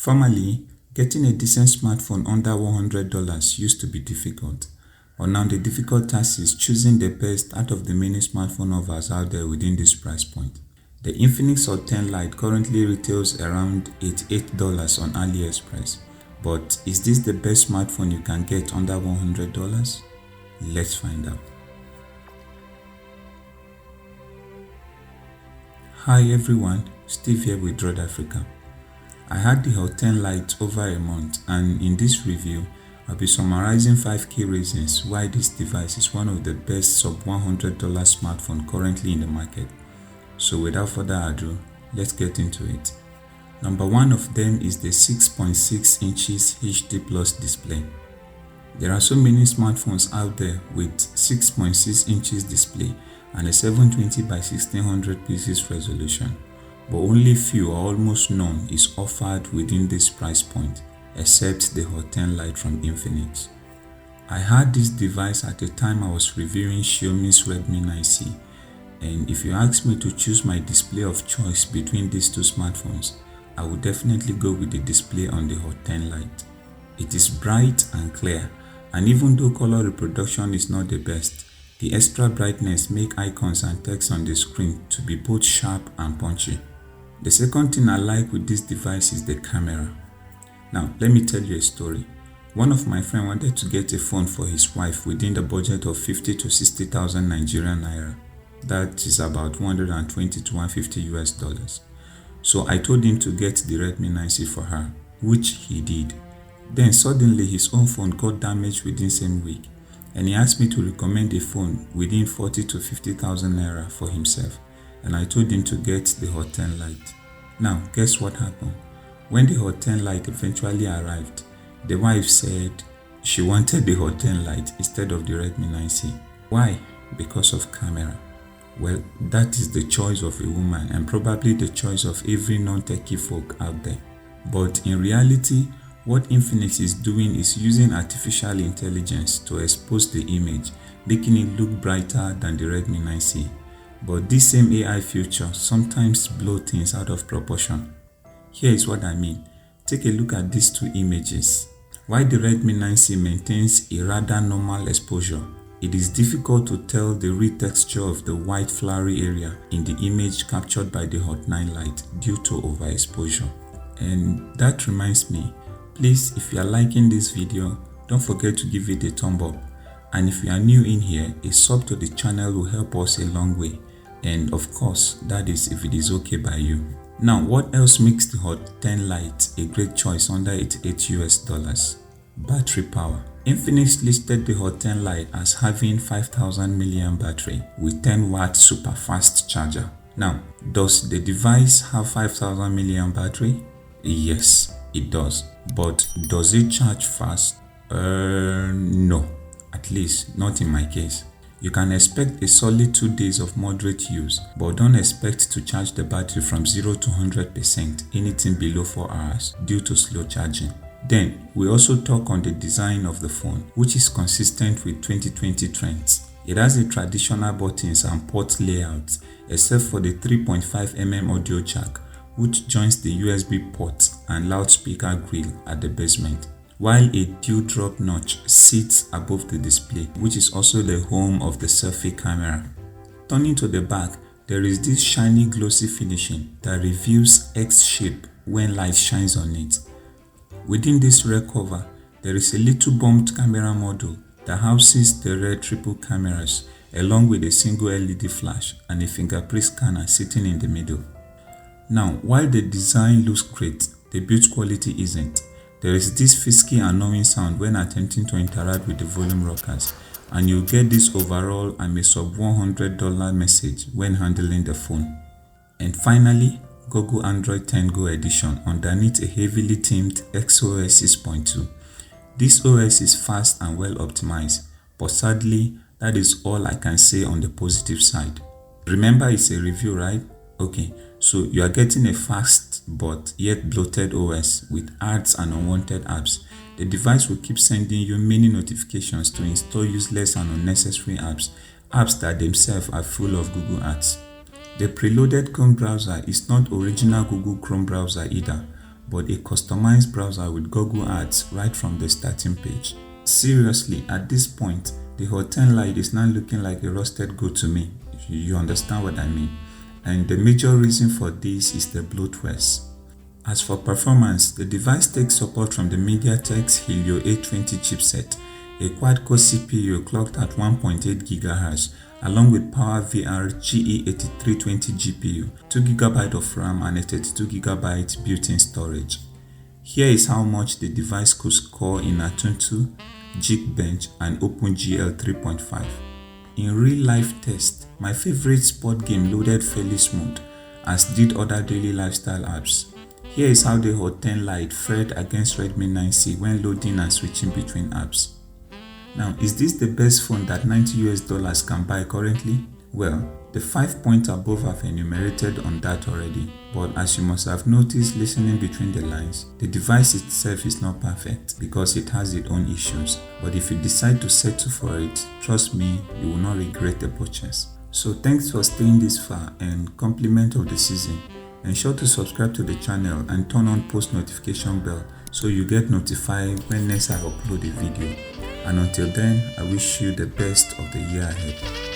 Formerly, getting a decent smartphone under $100 used to be difficult, but now the difficult task is choosing the best out of the many smartphone offers out there within this price point. The Infinix Hot 10 Lite currently retails around $88 on AliExpress, but is this the best smartphone you can get under $100? Let's find out. Hi everyone, Steve here with Droid Africa. I had the Hot 10 Lite over a month, and in this review, I'll be summarizing 5 key reasons why this device is one of the best sub $100 smartphone currently in the market. So without further ado, let's get into it. Number 1 of them is the 6.6 inches HD Plus display. There are so many smartphones out there with 6.6 inches display and a 720 by 1600 pixels resolution, but only few or almost none is offered within this price point, except the Hot 10 Lite from Infinix. I had this device at the time I was reviewing Xiaomi's Redmi 9C, and if you ask me to choose my display of choice between these two smartphones, I would definitely go with the display on the Hot 10 Lite. It is bright and clear, and even though color reproduction is not the best, the extra brightness make icons and text on the screen to be both sharp and punchy. The second thing I like with this device is the camera. Now, let me tell you a story. One of my friends wanted to get a phone for his wife within the budget of 50 to 60,000 Nigerian Naira. That is about 120 to 150 US dollars. So I told him to get the Redmi 9C for her, which he did. Then suddenly his own phone got damaged within the same week, and he asked me to recommend a phone within 40 to 50,000 Naira for himself, and I told him to get the Hot 10 Lite. Now, guess what happened? When the Hot 10 Lite eventually arrived, the wife said she wanted the Hot 10 Lite instead of the Redmi 9C. Why? Because of camera. Well, that is the choice of a woman and probably the choice of every non-techie folk out there. But in reality, what Infinix is doing is using artificial intelligence to expose the image, making it look brighter than the Redmi 9C. But this same AI feature sometimes blow things out of proportion. Here is what I mean. Take a look at these two images. While the Redmi 9C maintains a rather normal exposure, it is difficult to tell the real texture of the white flowery area in the image captured by the Hot 9 Lite due to overexposure. And that reminds me, please, if you are liking this video, don't forget to give it a thumb up. And if you are new in here, a sub to the channel will help us a long way. And of course, that is if it is okay by you. Now, what else makes the Hot 10 Lite a great choice under $88 US? Battery power. Infinix listed the Hot 10 Lite as having 5000 mAh battery with 10 watt super fast charger. Now, does the device have 5000 mAh battery? Yes, it does. But does it charge fast? No, at least not in my case. You can expect a solid 2 days of moderate use, but don't expect to charge the battery from 0 to 100% anything below 4 hours due to slow charging. Then, we also talk on the design of the phone, which is consistent with 2020 trends. It has a traditional buttons and port layout, except for the 3.5mm audio jack, which joins the USB port and loudspeaker grill at the basement, while a dewdrop notch sits above the display, which is also the home of the selfie camera. Turning to the back, there is this shiny glossy finishing that reveals X shape when light shines on it. Within this rear cover, there is a little bumped camera module that houses the rear triple cameras along with a single LED flash and a fingerprint scanner sitting in the middle. Now, while the design looks great, the build quality isn't. There is this fisky annoying sound when attempting to interact with the volume rockers, and you get this overall I'm a sub $100 message when handling the phone. And finally, Google Android 10 Go edition underneath a heavily themed XOS 6.2. This OS is fast and well optimized, but sadly, that is all I can say on the positive side. Remember, it's a review, right? Okay, so you are getting a fast but yet bloated OS with ads and unwanted apps. The device will keep sending you many notifications to install useless and unnecessary apps that themselves are full of Google ads. The preloaded Chrome browser is not original Google Chrome browser either, but a customized browser with Google Ads right from the starting page. Seriously, at this point, the Hot 10 Lite is now looking like a rusted goat to me. You understand what I mean? And the major reason for this is the bloatware. As for performance, the device takes support from the MediaTek's Helio A20 chipset, a quad-core CPU clocked at 1.8 GHz, along with PowerVR GE8320 GPU, 2GB of RAM and a 32GB built-in storage. Here is how much the device could score in Antutu, Geekbench and OpenGL 3.5. In real-life tests, my favorite sport game loaded fairly smooth, as did other daily lifestyle apps. Here is how the Hot 10 Lite fared against Redmi 9C when loading and switching between apps. Now, is this the best phone that $90 can buy currently? Well, the 5 points above have enumerated on that already, but as you must have noticed listening between the lines, the device itself is not perfect because it has its own issues. But if you decide to settle for it, trust me, you will not regret the purchase. So thanks for staying this far, and compliment of the season. Ensure to subscribe to the channel and turn on post notification bell so you get notified when next I upload a video. And until then, I wish you the best of the year ahead.